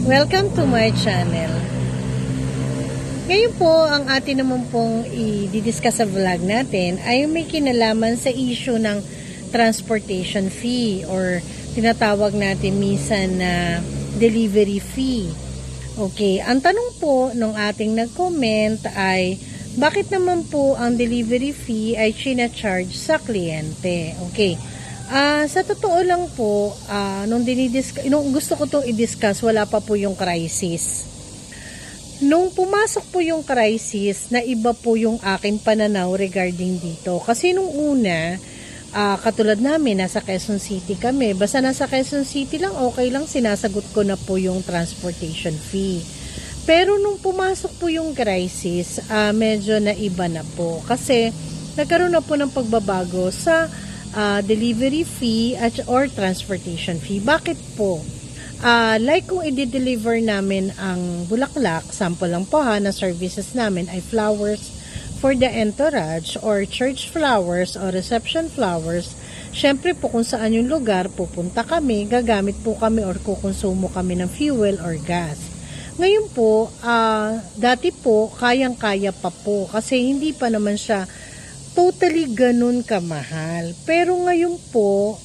Welcome to my channel. Ngayon po, ang atin naman pong i-discuss sa vlog natin ay may kinalaman sa issue ng transportation fee or tinatawag natin minsan na delivery fee. Okay, ang tanong po nung ating nag-comment ay bakit naman po ang delivery fee ay charge sa kliyente? Okay. Sa totoo lang po, nung gusto ko itong i-discuss, wala pa po yung crisis. Nung pumasok po yung crisis, na iba po yung aking pananaw regarding dito. Kasi nung una, katulad namin, nasa Quezon City kami. Basta nasa Quezon City lang, okay lang, sinasagot ko na po yung transportation fee. Pero nung pumasok po yung crisis, medyo naiba na po. Kasi nagkaroon na po ng pagbabago sa delivery fee or transportation fee. Bakit po? Like kung i-deliver namin ang bulaklak, sample lang po na services namin ay flowers for the entourage or church flowers or reception flowers. Syempre po kung saan yung lugar, pupunta kami, gagamit po kami or kukonsumo kami ng fuel or gas. Ngayon po, dati po, kayang-kaya pa po kasi hindi pa naman siya totally ganun kamahal. Pero ngayon po,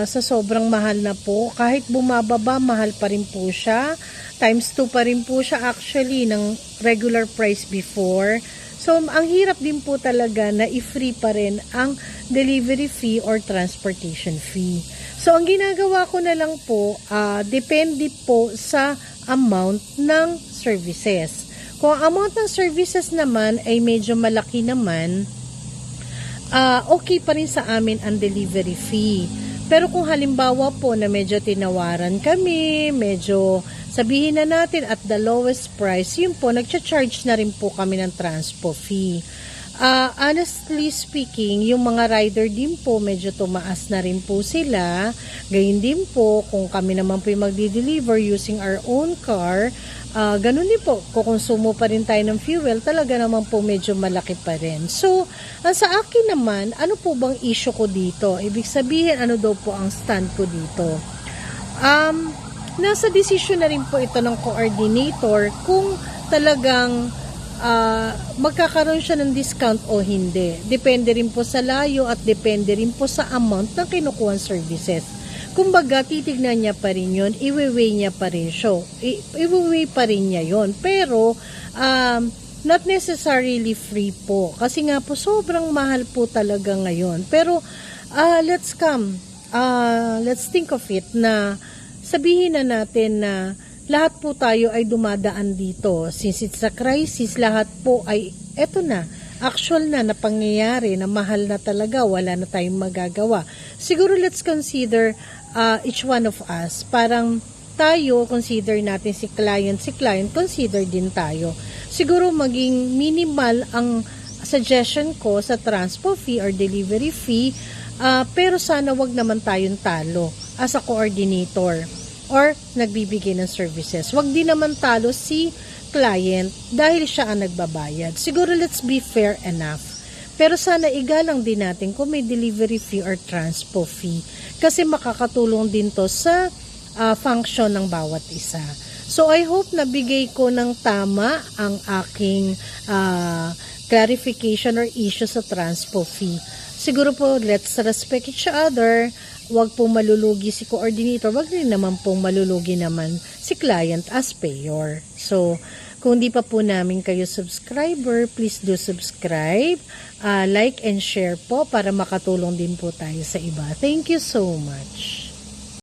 sa sobrang mahal na po, kahit bumababa, mahal pa rin po siya. Times 2 pa rin po siya actually ng regular price before. So, ang hirap din po talaga na i-free pa rin ang delivery fee or transportation fee. So, ang ginagawa ko na lang po, depende po sa amount ng services. Kung ang amount ng services naman ay medyo malaki naman, okay pa rin sa amin ang delivery fee. Pero kung halimbawa po na medyo tinawaran kami, medyo sabihin na natin at the lowest price, yun po, nagcha-charge na rin po kami ng transpo fee. Honestly speaking, yung mga rider din po, medyo tumaas na rin po sila. Gayun din po, kung kami naman po yung magdi-deliver using our own car, ganun din po, kukonsumo pa rin tayo ng fuel, talaga naman po medyo malaki pa rin. So, sa akin naman, ano po bang issue ko dito? Ibig sabihin, ano daw po ang stand ko dito? Nasa decision na rin po ito ng coordinator kung talagang magkakaroon siya ng discount o hindi. Depende rin po sa layo at depende rin po sa amount ng kinukuha services. Kumbaga, titignan niya pa rin yun, i-weigh niya pa rin siya. I-weigh pa rin niya yun. Pero, not necessarily free po. Kasi nga po, sobrang mahal po talaga ngayon. Pero, let's think of it na sabihin na natin na lahat po tayo ay dumadaan dito. Since it's a crisis, lahat po ay, eto na, actual na pangyayari na mahal na talaga, wala na tayong magagawa. Siguro let's consider each one of us. Parang tayo, consider natin si client, consider din tayo. Siguro maging minimal ang suggestion ko sa transpo fee or delivery fee, pero sana wag naman tayong talo as a coordinator or nagbibigay ng services. Wag din naman talo si client dahil siya ang nagbabayad. Siguro let's be fair enough. Pero sana igalang din natin kung may delivery fee or transpo fee kasi makakatulong din to sa function ng bawat isa. So I hope na bigay ko ng tama ang aking clarification or issue sa transpo fee. Siguro po, let's respect each other. Huwag pong malulugi si coordinator, wag din naman pong malulugi naman si client as payor. So, kung di pa po namin kayo subscriber, please do subscribe, like and share po para makatulong din po tayo sa iba. Thank you so much.